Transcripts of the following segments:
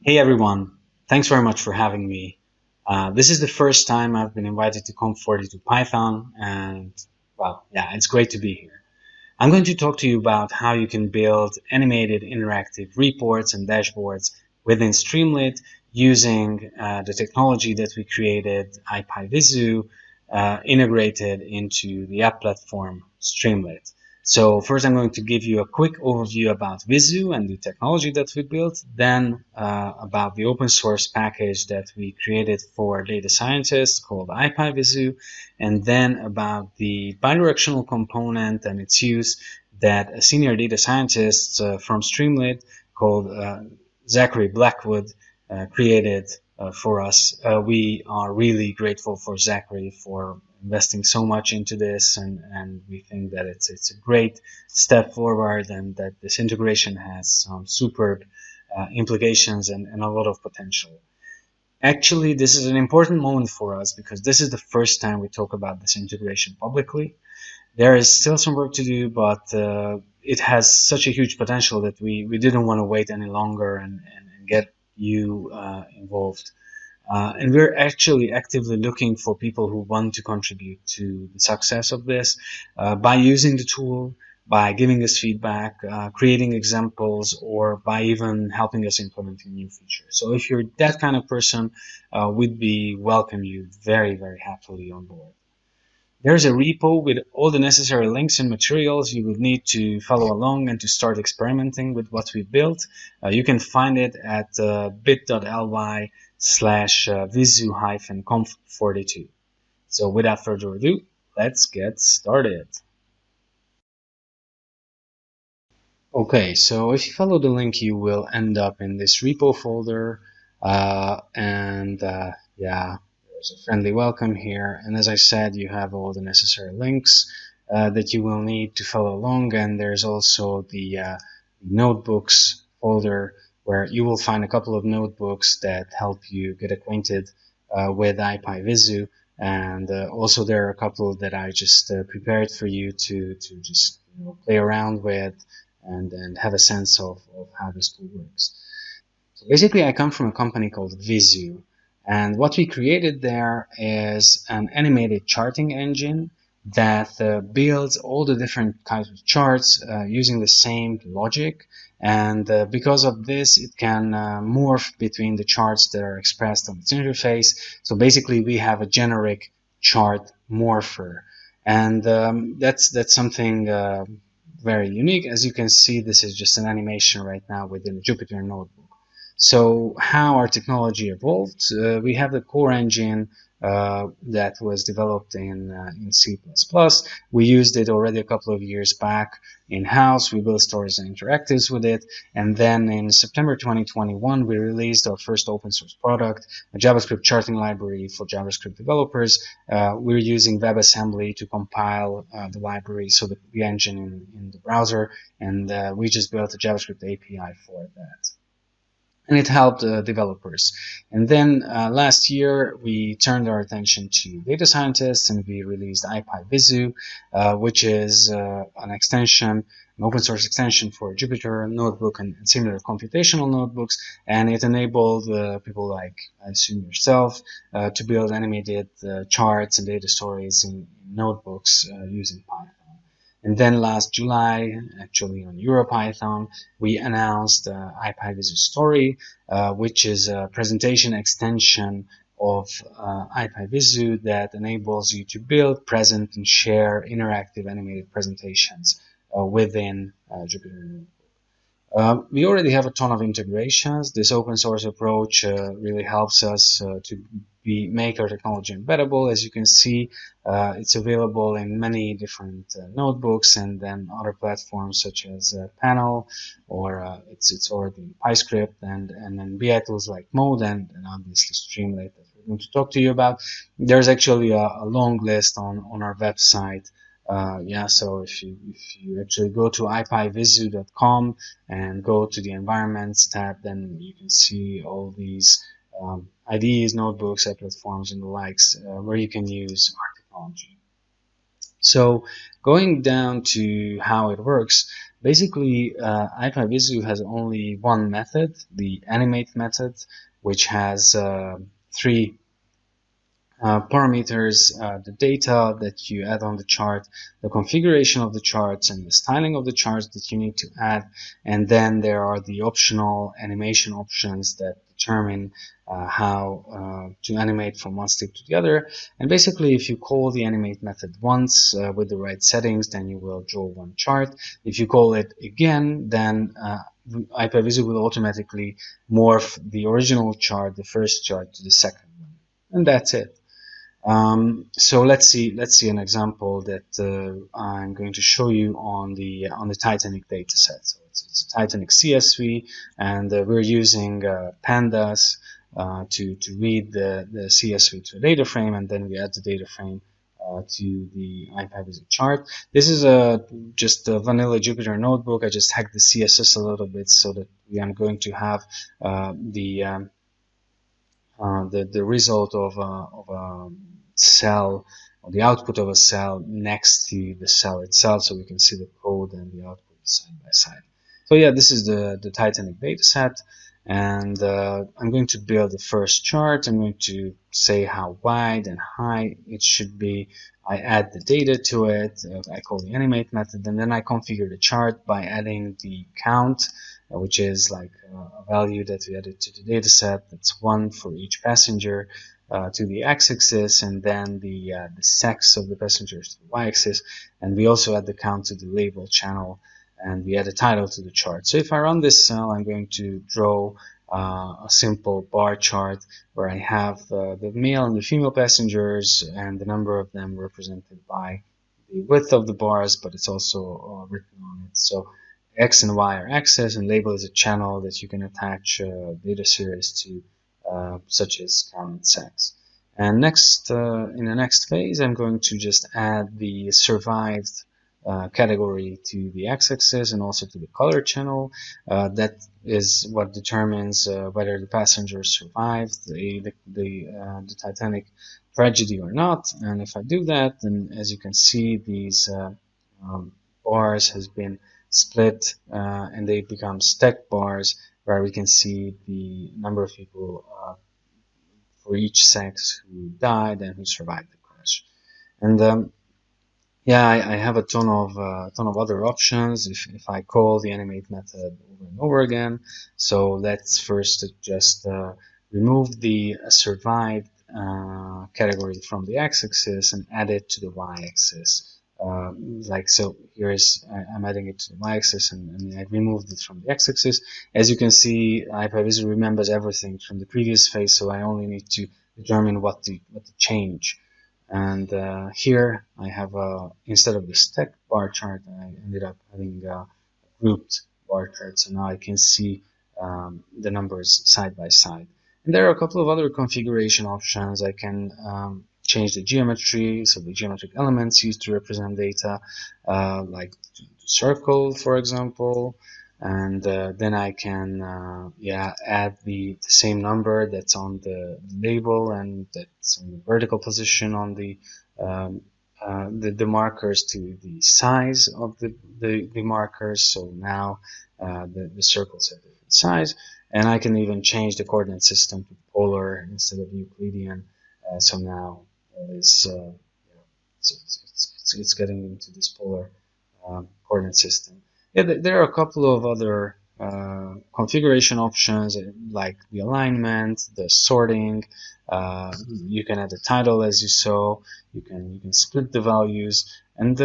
Hey everyone, thanks very much for having me. This is the first time I've been invited to Conf42 Python, and well, yeah, it's great to be here. I'm going to talk to you about how you can build animated interactive reports and dashboards within Streamlit using the technology that we created, ipyvizzu, integrated into the app platform Streamlit. So first I'm going to give you a quick overview about Vizu and the technology that we built, then about the open source package that we created for data scientists called ipyvizzu, and then about the bidirectional component and its use that a senior data scientist from Streamlit called Zachary Blackwood created for us. We are really grateful for Zachary for investing so much into this, and we think that it's a great step forward, and that this integration has some superb implications and a lot of potential. Actually, this is an important moment for us because this is the first time we talk about this integration publicly. There is still some work to do, but it has such a huge potential that we didn't want to wait any longer and get you involved. And we're actually actively looking for people who want to contribute to the success of this by using the tool, by giving us feedback, creating examples, or by even helping us implementing new features. So if you're that kind of person, we'd be welcome you very, very happily on board. There's a repo with all the necessary links and materials you would need to follow along and to start experimenting with what we built. You can find it at bit.ly/vizu-conf42. So without further ado, let's get started. Okay, so if you follow the link, you will end up in this repo folder, and yeah, there's a friendly welcome here. And as I said, you have all the necessary links that you will need to follow along, and there's also the notebooks folder where you will find a couple of notebooks that help you get acquainted with ipyvizzu, and also there are a couple that I just prepared for you to just play around with and have a sense of how this tool works. So basically, I come from a company called Vizu, and what we created there is an animated charting engine that builds all the different kinds of charts using the same logic. And because of this, it can morph between the charts that are expressed on its interface. So basically, we have a generic chart morpher, and that's something very unique. As you can see, this is just an animation right now within the Jupyter notebook. So how our technology evolved, we have the core engine that was developed in C++. We used it already a couple of years back in-house. We built stories and interactives with it. And then in September 2021, we released our first open source product, a JavaScript charting library for JavaScript developers. We're using WebAssembly to compile the library, so the engine in the browser. And we just built a JavaScript API for that, and it helped developers. And then last year, we turned our attention to data scientists, and we released ipyvizzu, which is an extension, an open source extension for Jupyter Notebook and similar computational notebooks, and it enabled people like, I assume yourself, to build animated charts and data stories in notebooks using Python. And then last July, actually on EuroPython, we announced ipyvizzu Story, which is a presentation extension of ipyvizzu that enables you to build, present, and share interactive animated presentations within Jupyter. We already have a ton of integrations. This open source approach really helps us to make our technology embeddable. As you can see, it's available in many different notebooks and then other platforms such as Panel, or it's already in PyScript, and then BI tools like Mode and obviously Streamlit that we're going to talk to you about. There's actually a long list on our website. Yeah, so if you actually go to ipyvizzu.com and go to the environments tab, then you can see all these IDEs, notebooks, app platforms, and the likes where you can use our technology. So going down to how it works, Basically, ipyvizzu has only one method, the animate method, which has three parameters, the data that you add on the chart, the configuration of the charts, and the styling of the charts that you need to add. And then there are the optional animation options that determine how to animate from one step to the other. And basically, if you call the animate method once with the right settings, then you will draw one chart. If you call it again, then ipyvizzu will automatically morph the original chart, the first chart, to the second one. And that's it. So let's see an example that I'm going to show you on the Titanic dataset. So it's a Titanic CSV, and we're using pandas to read the CSV to a data frame, and then we add the data frame to the ipyvizzu chart. This is just a vanilla Jupyter notebook. I just hacked the CSS a little bit so that we are going to have the result of a cell, or the output of a cell next to the cell itself, so we can see the code and the output side by side. So yeah, this is the Titanic dataset, and I'm going to build the first chart. I'm going to say how wide and high it should be. I add the data to it. I call the animate method, and then I configure the chart by adding the count, which is like a value that we added to the dataset. That's 1 for each passenger to the x-axis, and then the sex of the passengers to the y-axis. And we also add the count to the label channel, and we add a title to the chart. So if I run this cell, I'm going to draw a simple bar chart where I have the male and the female passengers, and the number of them represented by the width of the bars, but it's also written on it. So X and Y are axes, and label is a channel that you can attach data series to, such as count and sex. And next, in the next phase, I'm going to just add the survived category to the x-axis and also to the color channel. That is what determines whether the passengers survived the Titanic tragedy or not. And if I do that, then as you can see, these bars has been split and they become stacked bars, where we can see the number of people for each sex who died and who survived the crash. And yeah, I have a ton of other options if I call the animate method over and over again. So let's first just remove the survived category from the x-axis and add it to the y-axis. Like so, I'm adding it to the y-axis, and I removed it from the x-axis. As you can see, ipyvizzu remembers everything from the previous phase, so I only need to determine what to change. And here I have instead of the stacked bar chart, I ended up having a grouped bar chart. So now I can see the numbers side by side. And there are a couple of other configuration options. I can change the geometry, so the geometric elements used to represent data, like the circle, for example. And then I can add the same number that's on the label and that's on the vertical position on the markers to the size of the markers. So now the circles have different size, and I can even change the coordinate system to polar instead of Euclidean. So now it's getting into this polar coordinate system. Yeah, there are a couple of other configuration options like the alignment, the sorting. You can add a title, as you saw. You can split the values, and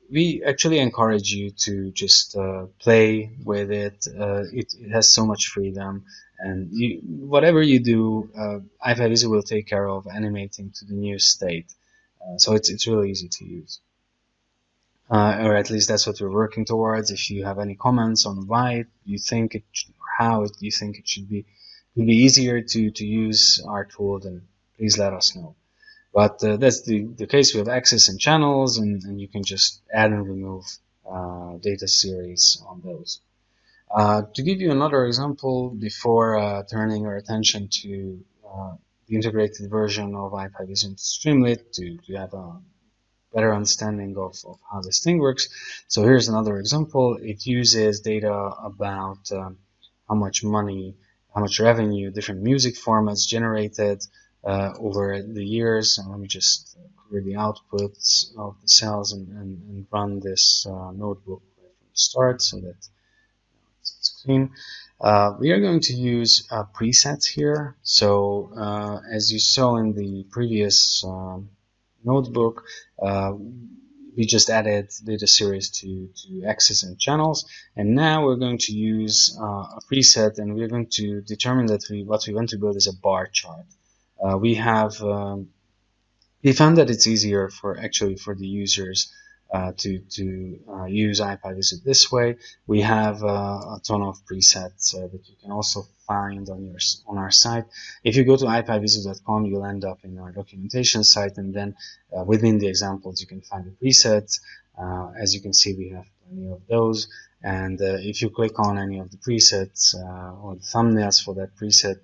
we actually encourage you to just play with it. It has so much freedom, and whatever you do, ipyvizzu will take care of animating to the new state. So it's really easy to use. Or at least that's what we're working towards. If you have any comments on why you think it should, or how you think it should be easier to use our tool, then please let us know. But that's the case. We have access and channels, and you can just add and remove data series on those. To give you another example before turning our attention to the integrated version of ipyvizzu into Streamlit to have a better understanding of how this thing works. So here's another example. It uses data about how much money, how much revenue different music formats generated over the years. And let me just clear the outputs of the cells and run this notebook right from the start so that it's clean. We are going to use presets here. So as you saw in the previous notebook, we just added data series to axes and channels, and now we're going to use a preset, and we're going to determine that what we want to build is a bar chart. We found that it's easier for the users to use ipyvizzu this way. We have a ton of presets that you can also find on our site. If you go to ipyvizzu.com, you'll end up in our documentation site, and then within the examples you can find the presets. As you can see, we have plenty of those, and if you click on any of the presets or the thumbnails for that preset,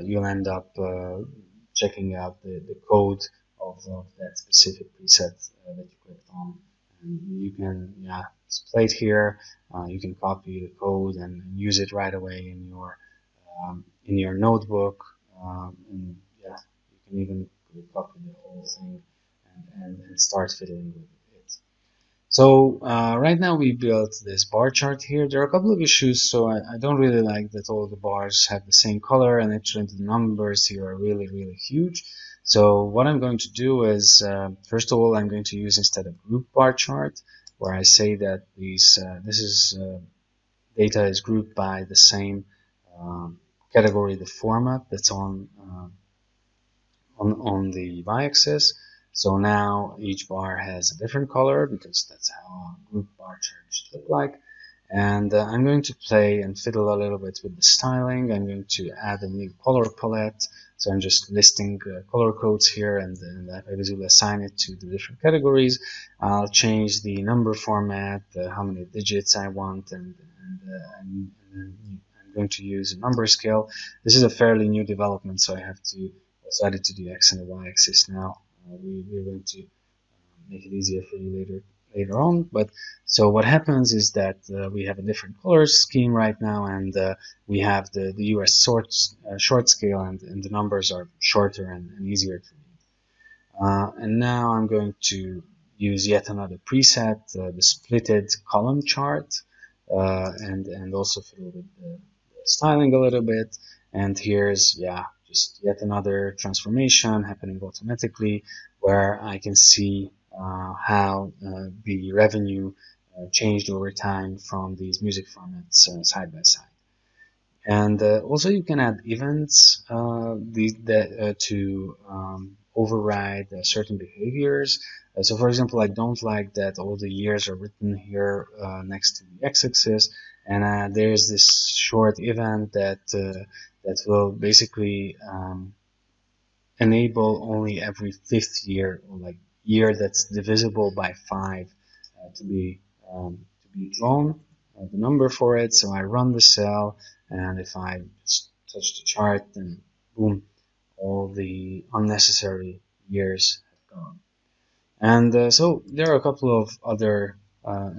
you'll end up checking out the code of that specific preset that you clicked on. And you can, it's played here. You can copy the code and use it right away in your notebook. And you can even copy the whole thing and start fiddling with it. So right now we built this bar chart here. There are a couple of issues, so I don't really like that all the bars have the same color, and actually the numbers here are really, really huge. So what I'm going to do is, first of all, I'm going to use instead a group bar chart, where I say that data is grouped by the same category, the format that's on the y-axis. So now each bar has a different color because that's how a group bar chart should look like. And I'm going to play and fiddle a little bit with the styling. I'm going to add a new color palette. So I'm just listing color codes here, and ipyvizzu will assign it to the different categories. I'll change the number format, how many digits I want, and I'm going to use a number scale. This is a fairly new development, so I have to also add it to the x and the y axis now. We're going to make it easier for you later on. But so what happens is that we have a different color scheme right now, and we have the US short scale, and the numbers are shorter and easier to read. And now I'm going to use yet another preset, the splitted column chart, and also fiddle with the styling a little bit. And here's just yet another transformation happening automatically, where I can see how the revenue changed over time from these music formats side by side. And also you can add events to override certain behaviors. So for example, I don't like that all the years are written here next to the x-axis, and there's this short event that will basically enable only every fifth year, or like year that's divisible by 5 to be drawn, the number for it. So I run the cell, and if I just touch the chart, then boom, all the unnecessary years have gone. And so there are a couple of other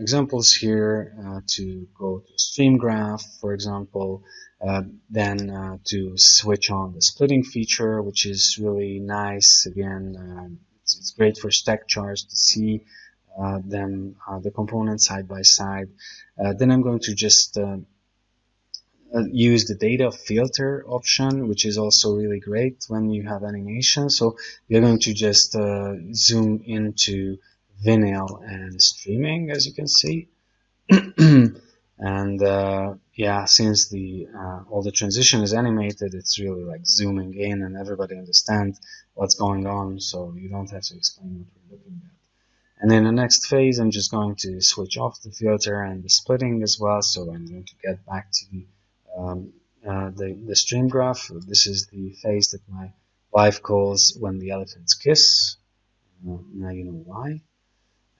examples here to go to stream graph, for example, then to switch on the splitting feature, which is really nice. Again, it's great for stack charts to see the components side by side. Then I'm going to just use the data filter option, which is also really great when you have animation. So we're going to just zoom into vinyl and streaming, as you can see. And since all the transition is animated, it's really like zooming in, and everybody understands what's going on, so you don't have to explain what we're looking at. And in the next phase, I'm just going to switch off the filter and the splitting as well. So I'm going to get back to the stream graph. This is the phase that my wife calls when the elephants kiss. Now you know why.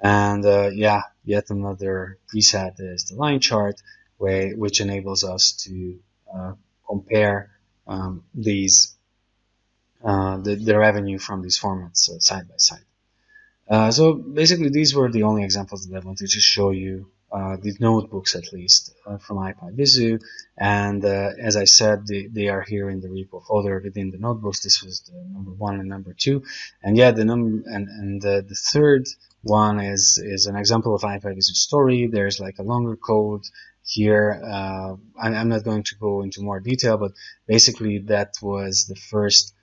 And yet another preset is the line chart, which enables us to compare the revenue from these formats side by side. So basically, these were the only examples that I wanted to show you, the notebooks at least, from ipyvizzu. And as I said, they are here in the repo folder within the notebooks. This was the number 1 and number 2. And yeah, the third one is an example of ipyvizzu story. There's like a longer code here. I'm not going to go into more detail, but basically that was the first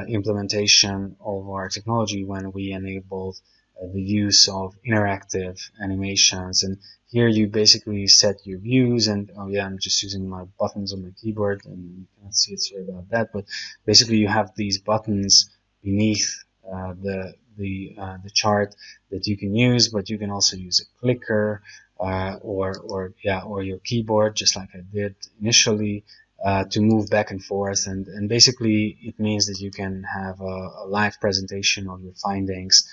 implementation of our technology when we enabled the use of interactive animations. And here you basically set your views, and oh yeah, I'm just using my buttons on my keyboard and you cannot see it, sorry about that, but basically you have these buttons beneath the chart that you can use, but you can also use a clicker or your keyboard, just like I did initially, to move back and forth, and basically it means that you can have a live presentation of your findings.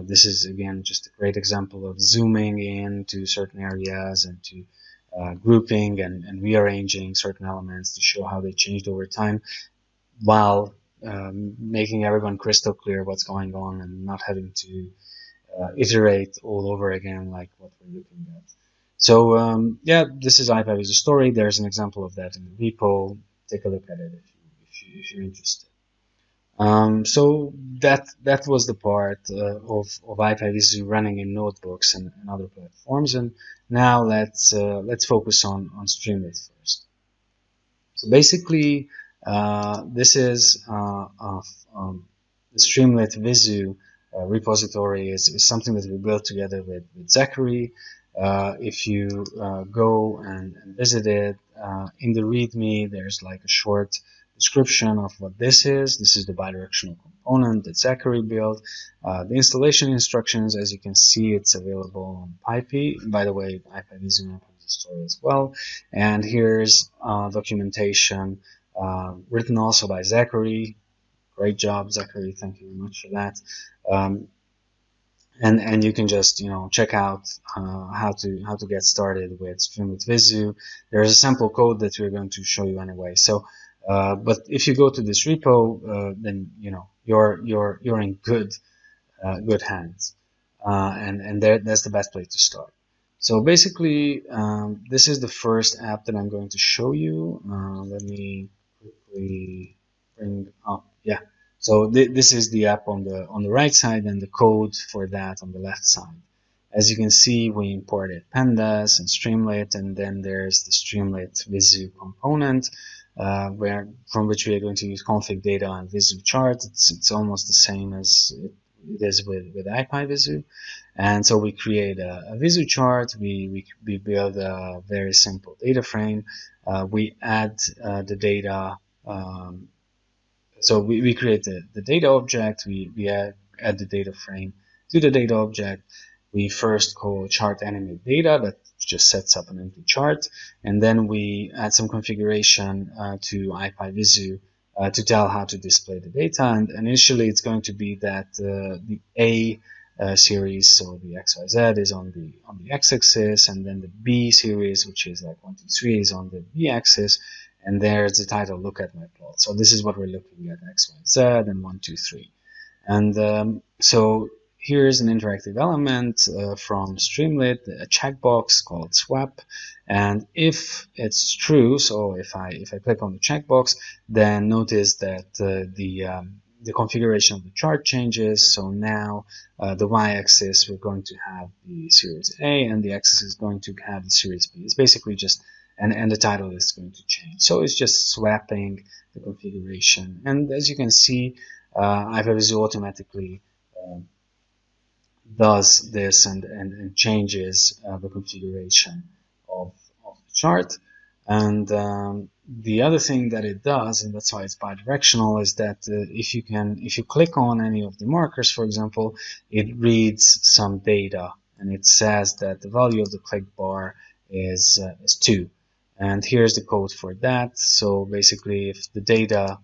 This is again just a great example of zooming in to certain areas and to grouping and rearranging certain elements to show how they changed over time, while making everyone crystal clear what's going on and not having to iterate all over again like what we're looking at. So yeah, this is ipyvizzu story. There's an example of that in the repo. Take a look at it if you're interested. So that was the part of ipyvizzu running in notebooks and other platforms. And now let's focus on Streamlit first. So basically, this is the Streamlit Vizu repository is something that we built together with Zachary. If you go and visit it, in the README, there's like a short description of what this is. This is the bidirectional component that Zachary built. The installation instructions, as you can see, it's available on PyPy. By the way, ipyvizzu and ipyvizzu story as well. And here's documentation written also by Zachary. Great job, Zachary. Thank you very much for that. And you can just check out how to get started with Streamlit Vizu. There's a sample code that we're going to show you anyway. So, but if you go to this repo, then you're in good hands, and that's the best place to start. So basically, this is the first app that I'm going to show you. Let me quickly bring up, yeah. So this is the app on the right side, and the code for that on the left side. As you can see, we imported pandas and Streamlit, and then there's the Streamlit Vizu component, from which we are going to use config data and Vizu chart. It's almost the same as it is with ipyvizzu. And so we create a Vizu chart. We build a very simple data frame. We add the data. So we create the data object, we add the data frame to the data object. We first call chart animate data, that just sets up an empty chart, and then we add some configuration to ipyvizzu to tell how to display the data. And initially it's going to be that the A series, so the XYZ, is on the x-axis, and then the B series, which is like 1, 2, 3, is on the B-axis. And there's the title, look at my plot. So this is what we're looking at, X, Y, Z, and 1, 2, 3. And so here's an interactive element from Streamlit, a checkbox called swap. And if it's true, so if I click on the checkbox, then notice that the configuration of the chart changes. So now the y-axis, we're going to have the series A, and the x-axis is going to have the series B. It's basically just and the title is going to change. So it's just swapping the configuration. And as you can see, ipyvizzu automatically does this and changes the configuration of the chart. And the other thing that it does, and that's why it's bidirectional, is that if you click on any of the markers, for example, it reads some data, and it says that the value of the click bar is 2. And here's the code for that. So basically, if the data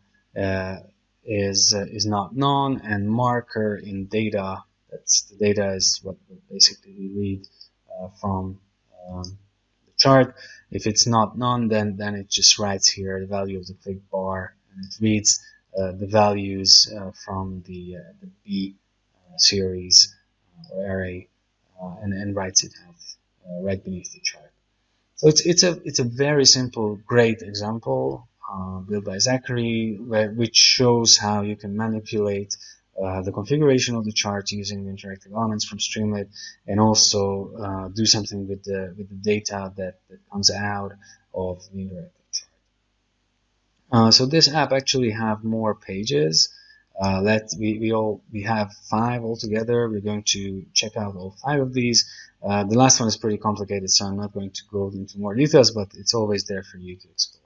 is not known, and marker in data, the data is what basically we read from the chart. If it's not known, then it just writes here the value of the click bar, and it reads the values from the B series or array and writes it out right beneath the chart. So it's a very simple, great example built by Zachary, which shows how you can manipulate the configuration of the chart using the interactive elements from Streamlit, and also do something with the data that comes out of the interactive chart. So this app actually have more pages. We have 5 altogether. We're going to check out all 5 of these. The last one is pretty complicated, so I'm not going to go into more details, but it's always there for you to explore.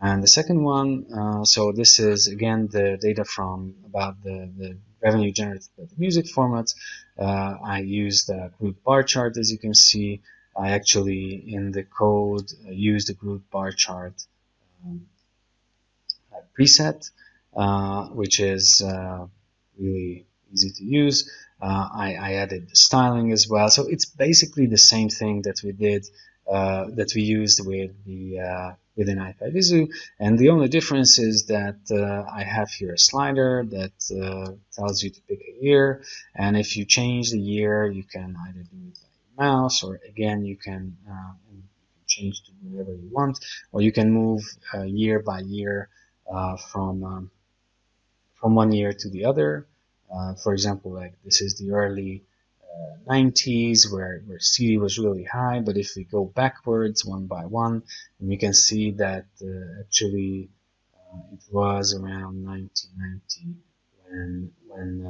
And the second one, so this is again the data from about the revenue generated by the music formats. I used the group bar chart, as you can see. I actually in the code used the group bar chart preset, which is really easy to use. I added the styling as well, so it's basically the same thing that we did that we used with the within ipyvizzu, and the only difference is that I have here a slider that tells you to pick a year, and if you change the year, you can either do it by your mouse, or again you can change to wherever you want, or you can move year by year from one year to the other. For example, like this is the early 90s where CD was really high, but if we go backwards one by one, we can see that actually it was around 1990 when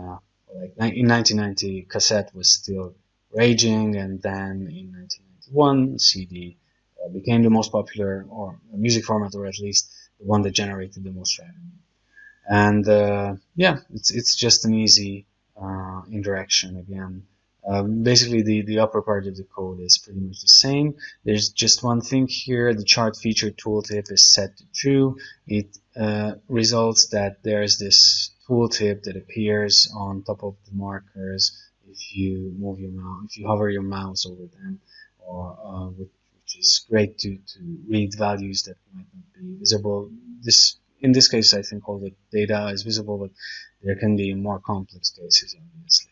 like in 1990 cassette was still raging, and then in 1991 CD became the most popular or music format, or at least the one that generated the most revenue. And yeah, it's just an easy interaction again. Basically, the upper part of the code is pretty much the same. There's just one thing here. The chart feature tooltip is set to true. It results that there's this tooltip that appears on top of the markers if you move your mouse, if you hover your mouse over them, or which is great to read values that might not be visible. In this case, I think all the data is visible, but there can be more complex cases, obviously.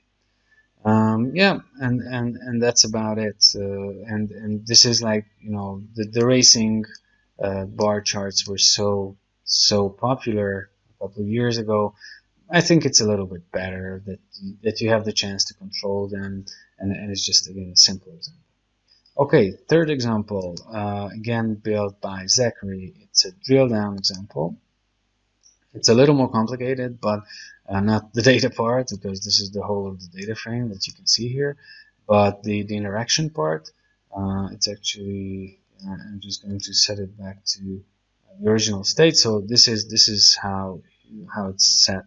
Yeah, and that's about it. And this is like, you know, the racing bar charts were so popular a couple of years ago. I think it's a little bit better that you have the chance to control them, and it's just again a simple example. Okay, third example, again built by Zachary. It's a drill down example. It's a little more complicated, but not the data part, because this is the whole of the data frame that you can see here. But the interaction part, it's actually, I'm just going to set it back to the original state. So this is how it's set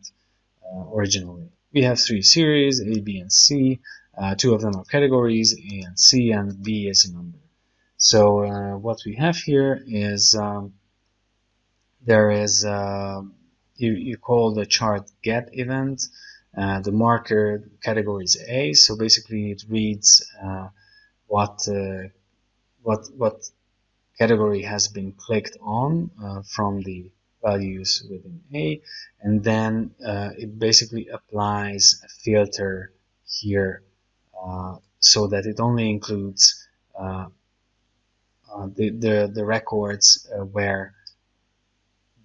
originally. We have 3 series, A, B, and C. 2 of them are categories, A and C, and B is a number. So what we have here is there is you call the chart get event. The marker category is A, so basically it reads what category has been clicked on from the values within A, and then it basically applies a filter here so that it only includes the records where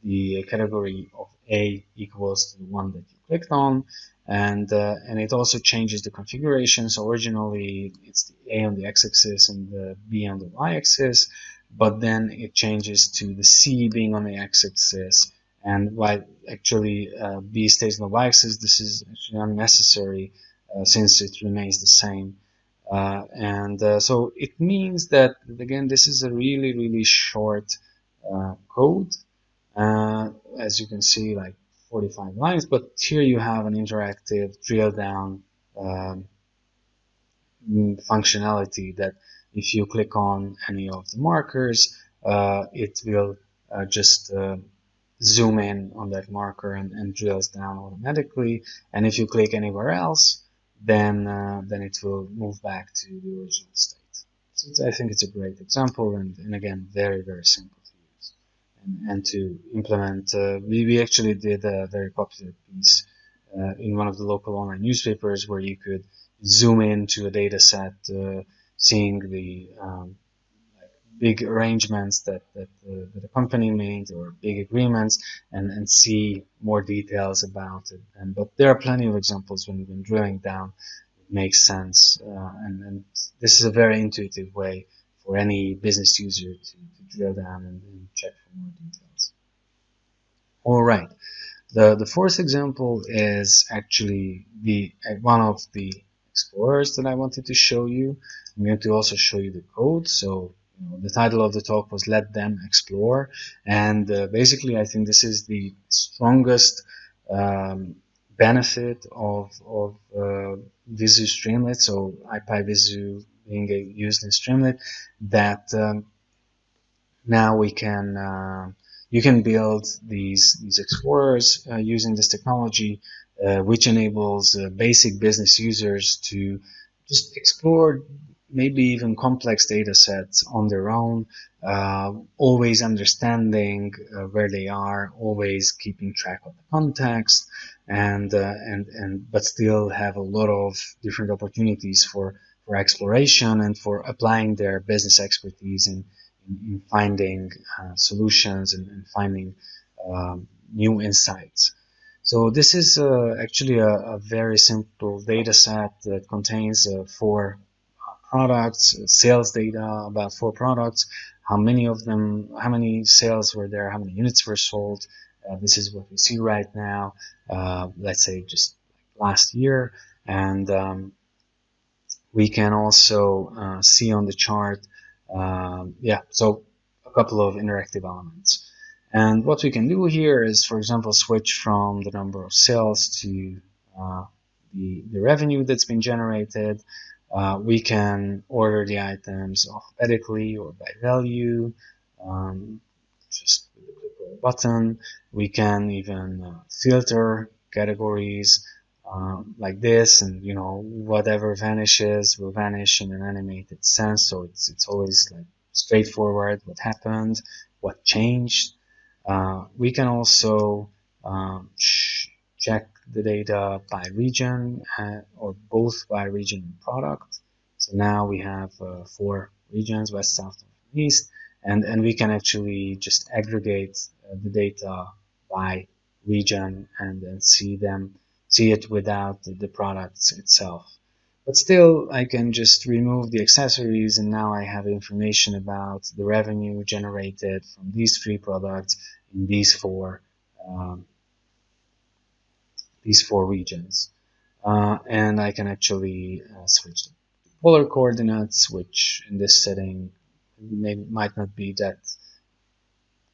the category of A equals to the one that you clicked on, and it also changes the configuration. So originally it's the A on the x-axis and the B on the y-axis, but then it changes to the C being on the x-axis, and while actually B stays on the y-axis, this is actually unnecessary since it remains the same. So it means that, again, this is a really short code. As you can see, like 45 lines, but here you have an interactive drill down functionality that if you click on any of the markers, it will just zoom in on that marker and drills down automatically, and if you click anywhere else, then it will move back to the original state. So I think it's a great example, and again, very simple to use and to implement. We actually did a very popular piece in one of the local online newspapers where you could zoom into a data set, seeing the big arrangements that the company made, or big agreements, and see more details about it. But there are plenty of examples when drilling down, it makes sense. And this is a very intuitive way for any business user to drill down and check for more details. All right. The fourth example is actually one of the explorers that I wanted to show you. I'm going to also show you the code. So the title of the talk was "Let Them Explore," and basically I think this is the strongest benefit of Vizu Streamlit. So ipyvizzu being used in Streamlit, that now we can you can build these explorers using this technology, which enables basic business users to just explore maybe even complex data sets on their own, always understanding where they are, always keeping track of the context, and but still have a lot of different opportunities for exploration and for applying their business expertise in finding solutions and finding new insights. So this is actually a very simple data set that contains 4 products, sales data about 4 products, how many of them, how many sales were there, how many units were sold. This is what we see right now, let's say just last year. And we can also see on the chart, so a couple of interactive elements. And what we can do here is, for example, switch from the number of sales to the revenue that's been generated. We can order the items alphabetically or by value, just with a click of a button. We can even filter categories like this, and whatever vanishes will vanish in an animated sense. So it's always like straightforward what happened, what changed. We can also check the data by region or both by region and product. So now we have 4 regions: west, south, and east, and we can actually just aggregate the data by region and then see it without the products itself. But still, I can just remove the accessories, and now I have information about the revenue generated from these 3 products in these 4 regions. And I can actually switch the polar coordinates, which in this setting might not be that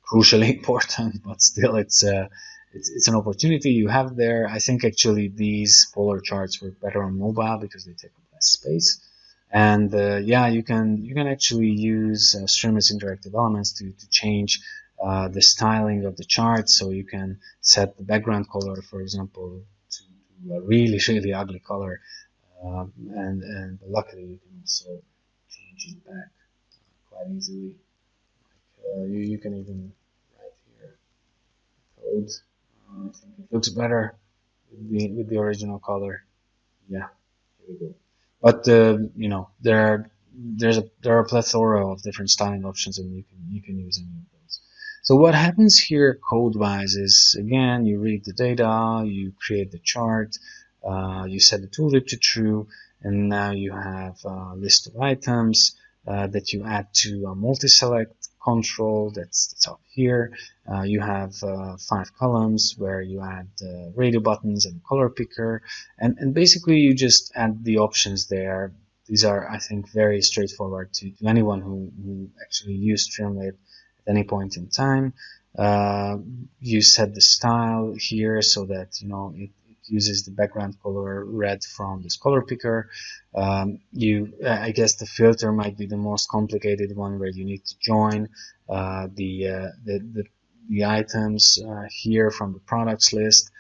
crucially important, but still it's an opportunity you have there. I think actually these polar charts work better on mobile because they take up less space. And you can actually use Streamlit's interactive elements to change the styling of the chart. So you can set the background color, for example, to a really ugly color, and luckily you can also change it back quite easily. Like, you can even write here code. I think it looks better with the original color. Yeah, here we go. But there are a plethora of different styling options, and you can use any of those. So what happens here code-wise is, again, you read the data, you create the chart, you set the tooltip to true, and now you have a list of items that you add to a multi-select control that's up here. You have 5 columns where you add radio buttons and color picker, and basically you just add the options there. These are, I think, very straightforward to anyone who actually used Streamlit at any point in time. You set the style here so that it uses the background color red from this color picker. I guess the filter might be the most complicated one, where you need to join the items here from the products list,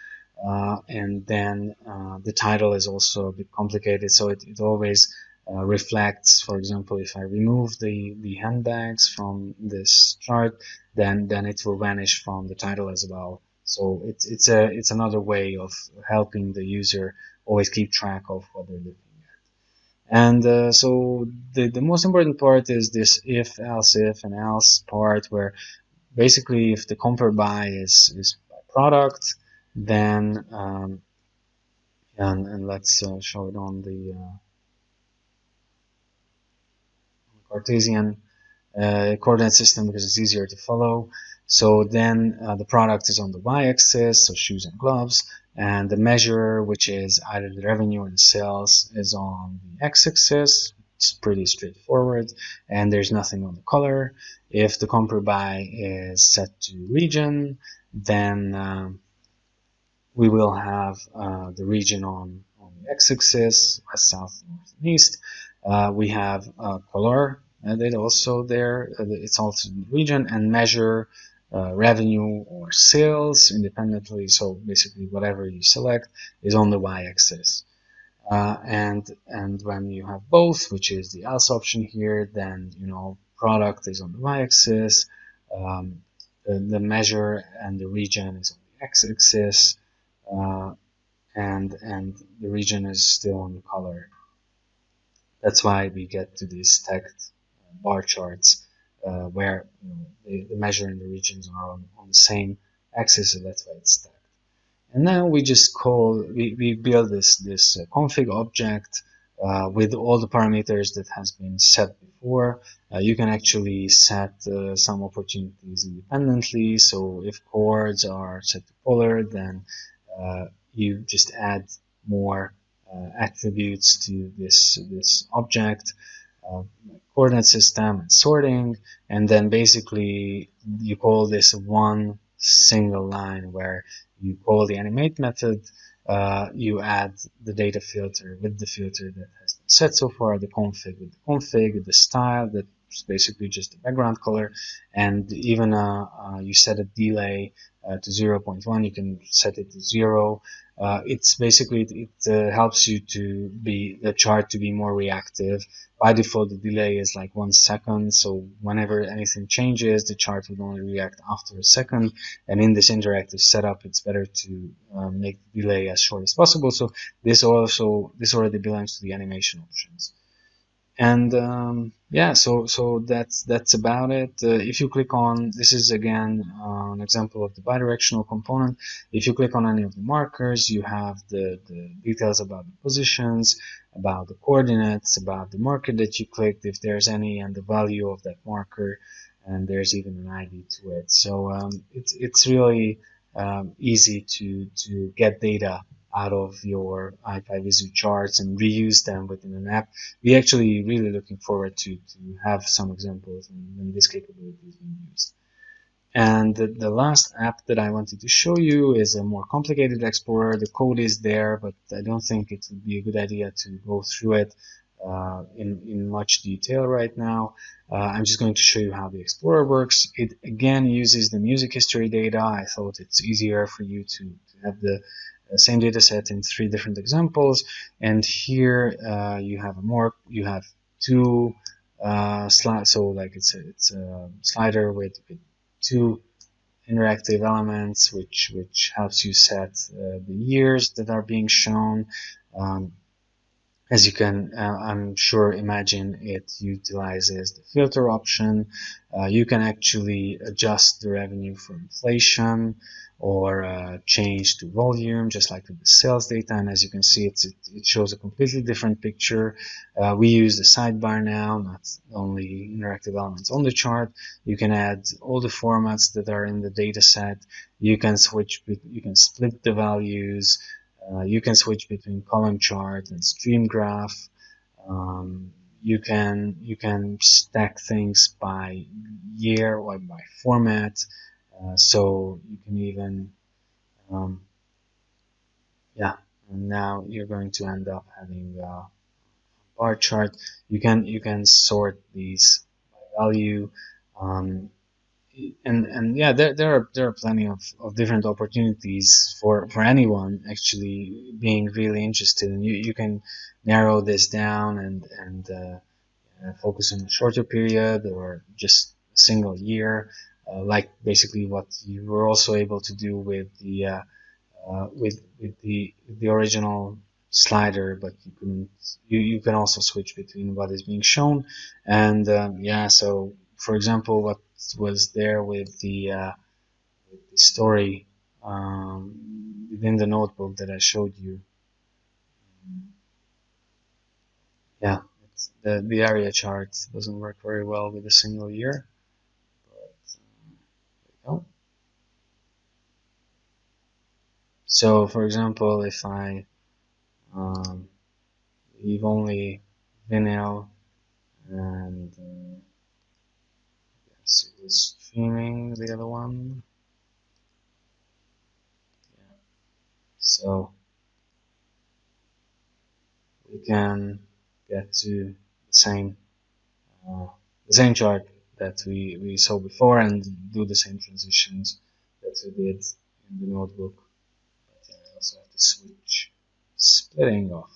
and then the title is also a bit complicated, so it always reflects. For example, if I remove the handbags from this chart, then it will vanish from the title as well. So it's another way of helping the user always keep track of what they're looking at. And so the most important part is this if and else part, where basically if the compare by is by product, then and let's show it on the Cartesian coordinate system because it's easier to follow. So then the product is on the y-axis, so shoes and gloves, and the measure, which is either the revenue or the sales, is on the x-axis. It's pretty straightforward, and there's nothing on the color. If the compare by is set to region, then we will have the region on the x-axis, west, south, north, and east. We have color data also there. It's also the region, and measure revenue or sales independently. So basically, whatever you select is on the y-axis. And when you have both, which is the else option here, then product is on the y-axis, the measure and the region is on the x-axis, and the region is still on the color. That's why we get to these stacked bar charts where the measure and the regions are on the same axis, so that's why it's stacked. And now we just we build this config object with all the parameters that has been set before. You can actually set some opportunities independently. So if chords are set to polar, then you just add more attributes to this object, coordinate system and sorting, and then basically you call this one single line where you call the animate method, you add the data filter with the filter that has been set so far, the config with the config, the style that's basically just the background color, and even you set a delay to 0.1, you can set it to 0. It's basically it helps you to be the chart to be more reactive. By default, the delay is like 1 second, so whenever anything changes, the chart will only react after a second. And in this interactive setup, it's better to make the delay as short as possible. So this already belongs to the animation options. And yeah, so that's about it. If you click on, this is again an example of the bidirectional component. If you click on any of the markers, you have the details about the positions, about the coordinates, about the marker that you clicked, if there's any, and the value of that marker, and there's even an ID to it. So it's really easy to get data out of your ipyvizzu charts and reuse them within an app. We're actually really looking forward to have some examples when this capability is being used. And the last app that I wanted to show you is a more complicated explorer. The code is there, but I don't think it would be a good idea to go through it in much detail right now. I'm just going to show you how the explorer works. It again uses the music history data. I thought it's easier for you to have the same data set in 3 different examples. And here you have 2 slides. So like it's a slider with 2 interactive elements, which helps you set the years that are being shown. As you can, I'm sure, imagine, it utilizes the filter option. You can actually adjust the revenue for inflation or change to volume, just like with the sales data. And as you can see, it shows a completely different picture. We use the sidebar now, not only interactive elements on the chart. You can add all the formats that are in the data set. You can split the values. You can switch between column chart and stream graph. You can stack things by year or by format. So you can even yeah. And now you're going to end up having a bar chart. You can sort these by value. And yeah, there are plenty of different opportunities for anyone actually being really interested, and you can narrow this down and focus on a shorter period or just a single year, like basically what you were also able to do with the original slider, but you can also switch between what is being shown. And yeah, so for example, what was there with the story within the notebook that I showed you. Yeah, the area chart doesn't work very well with a single year. But, there you go. So, for example, if I leave only vinyl and yes, it was streaming the other one. Yeah. So we can get to uh, the same chart that we saw before and do the same transitions that we did in the notebook. But I also have to switch splitting off.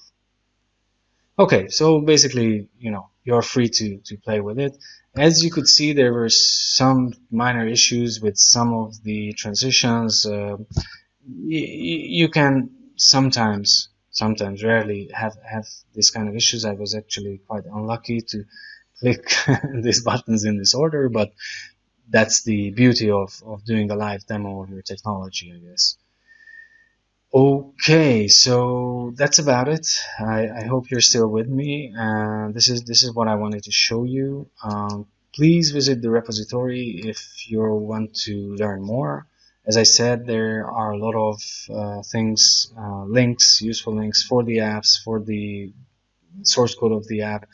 Okay, so basically, you're free to play with it. As you could see, there were some minor issues with some of the transitions. You can sometimes, rarely have this kind of issues. I was actually quite unlucky to click these buttons in this order, but that's the beauty of doing a live demo of your technology, I guess. Okay, so that's about it. I hope you're still with me. This is what I wanted to show you. Please visit the repository if you want to learn more. As I said, there are a lot of things, links, useful links for the apps, for the source code of the app,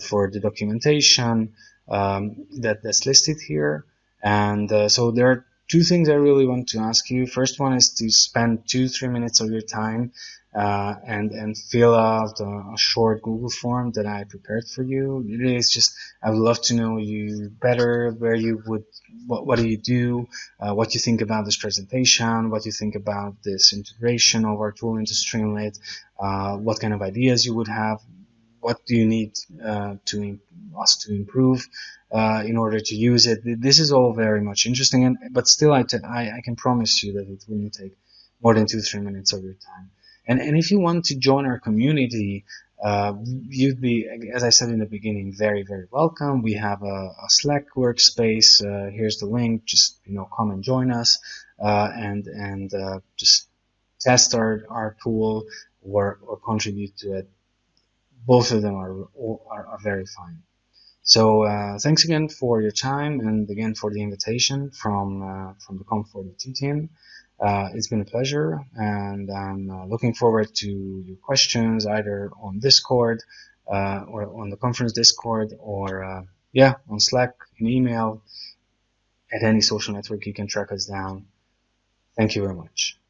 for the documentation that's listed here. And so there are two things I really want to ask you. First one is to spend 2-3 minutes of your time and fill out a short Google form that I prepared for you. It is just, I would love to know you better, where you would, what do you do, what you think about this presentation, what you think about this integration of our tool into Streamlit, what kind of ideas you would have, what do you need us to improve in order to use it. This is all very much interesting, but still I can promise you that it wouldn't take more than 2-3 minutes of your time. And if you want to join our community, you'd be, as I said in the beginning, very, very welcome. We have a Slack workspace. Here's the link. Just come and join us and just test our tool or contribute to it. Both of them are very fine. So thanks again for your time and again for the invitation from the Conf42 team. It's been a pleasure, and I'm looking forward to your questions either on Discord or on the conference Discord, or yeah, on Slack, an email, at any social network you can track us down. Thank you very much.